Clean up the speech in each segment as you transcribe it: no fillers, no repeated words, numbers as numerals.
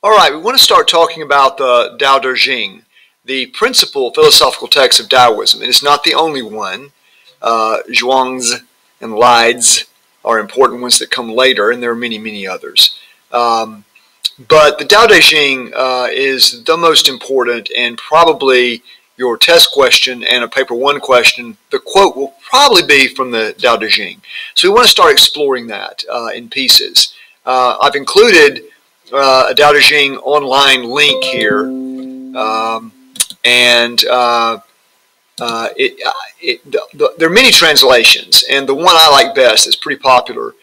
All right, we want to start talking about the Daodejing, the principal philosophical text of Taoism. It is not the only one. Zhuang's and Lide's are important ones that come later, and there are many, many others. But the Daodejing is the most important, and probably your test question and a paper one question, the quote will probably be from the Daodejing. So we want to start exploring that in pieces. I've included a Daodejing online link here, and there are many translations, and the one I like best that's pretty popular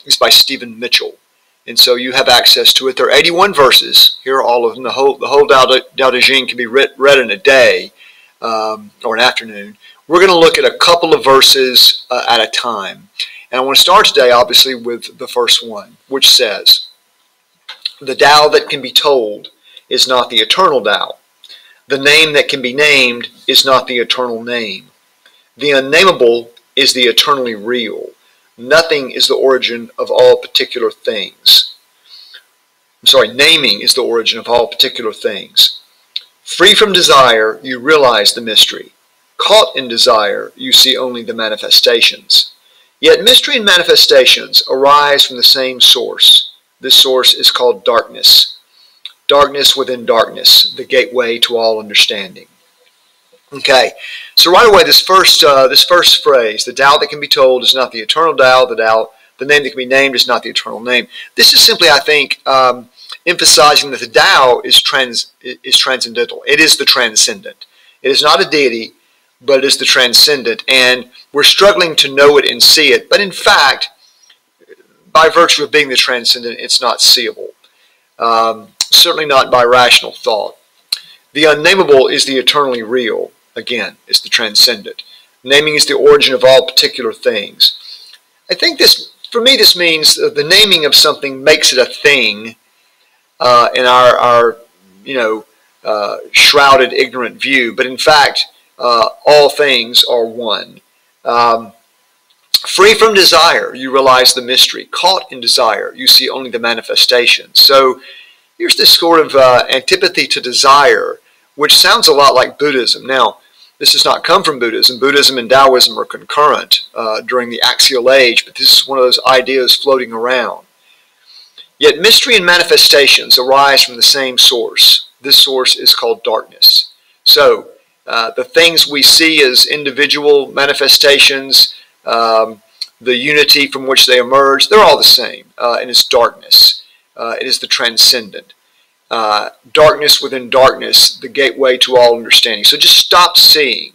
is by Stephen Mitchell. And so you have access to it. There are 81 verses. Here are all of them. The whole Daodejing can be read in a day or an afternoon. We're going to look at a couple of verses at a time. And I want to start today, obviously, with the first one, which says, "The Tao that can be told is not the eternal Tao. The name that can be named is not the eternal name. The unnameable is the eternally real. Nothing is the origin of all particular things." Naming is the origin of all particular things. "Free from desire, you realize the mystery. Caught in desire, you see only the manifestations. Yet mystery and manifestations arise from the same source. This source is called darkness. Darkness within darkness, the gateway to all understanding." Okay, so right away, this first phrase, "the Tao that can be told is not the eternal Tao. The name that can be named is not the eternal name." This is simply, I think, emphasizing that the Tao is transcendental. It is the transcendent. It is not a deity, but it is the transcendent, and we're struggling to know it and see it. But in fact, by virtue of being the transcendent, it's not seeable. Certainly not by rational thought. The unnameable is the eternally real. Again, it's the transcendent. Naming is the origin of all particular things. I think this, for me, this means the naming of something makes it a thing in our shrouded, ignorant view. But in fact, all things are one. Free from desire, you realize the mystery. Caught in desire, you see only the manifestation. So here's this sort of antipathy to desire, which sounds a lot like Buddhism. Now, this does not come from Buddhism. Buddhism and Taoism are concurrent during the axial age, but this is one of those ideas floating around. Yet mystery and manifestations arise from the same source. This source is called darkness. So the things we see as individual manifestations, the unity from which they emerge, they're all the same, and it's darkness. It is the transcendent. Darkness within darkness, the gateway to all understanding. So just stop seeing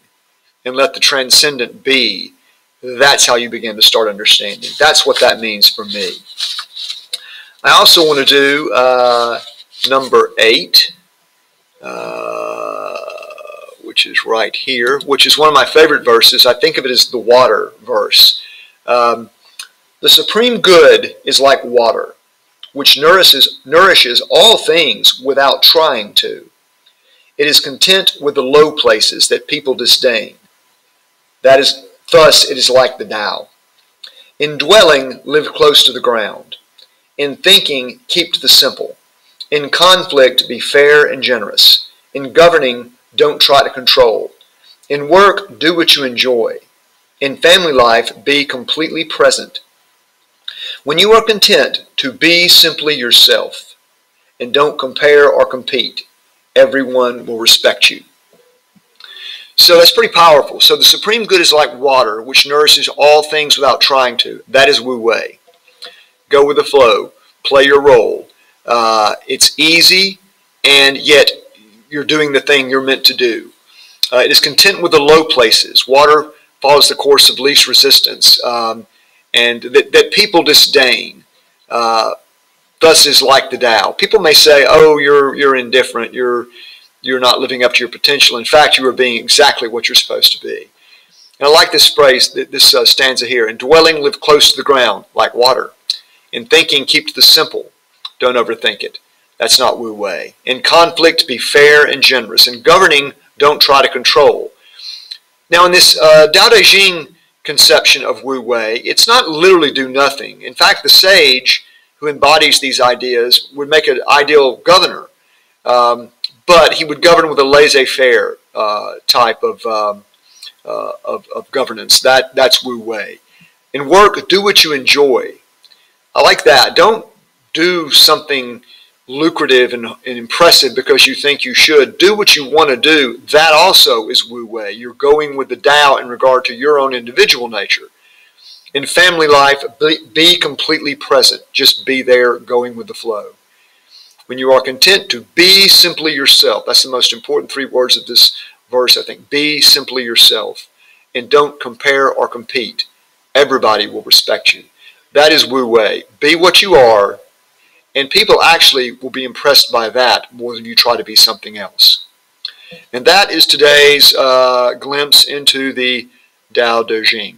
and let the transcendent be. That's how you begin to start understanding. That's what that means for me. I also want to do number 8, which is right here, which is one of my favorite verses. I think of it as the water verse. "The supreme good is like water, which nourishes all things without trying to. It is content with the low places that people disdain. Thus it is like the Tao. In dwelling, live close to the ground. In thinking, keep to the simple. In conflict, be fair and generous. In governing, don't try to control. In work, do what you enjoy. In family life, be completely present. When you are content to be simply yourself and don't compare or compete, everyone will respect you." So that's pretty powerful. So the supreme good is like water, which nourishes all things without trying to. That is Wu Wei. Go with the flow. Play your role. It's easy, and yet you're doing the thing you're meant to do. It is content with the low places. Water follows the course of least resistance, and that people disdain. Thus is like the Tao. People may say, "Oh, you're indifferent. You're not living up to your potential. In fact, you are being exactly what you're supposed to be." And I like this phrase, this stanza here. "In dwelling, live close to the ground, like water. In thinking, keep to the simple. Don't overthink it. That's not Wu Wei. In conflict, be fair and generous. In governing, don't try to control." Now, in this Daodejing conception of Wu Wei, it's not literally do nothing. In fact, the sage who who embodies these ideas would make an ideal governor. But he would govern with a laissez-faire type of governance. That's Wu Wei. In work, do what you enjoy. I like that. Don't do something lucrative and impressive because you think you should. Do what you want to do. That also is Wu Wei. You're going with the Tao in regard to your own individual nature. In family life, be completely present. Just be there, going with the flow. When you are content to be simply yourself, that's the most important 3 words of this verse, I think. Be simply yourself. And don't compare or compete. Everybody will respect you. That is Wu Wei. Be what you are, and people actually will be impressed by that more than you try to be something else. And that is today's glimpse into the Daodejing.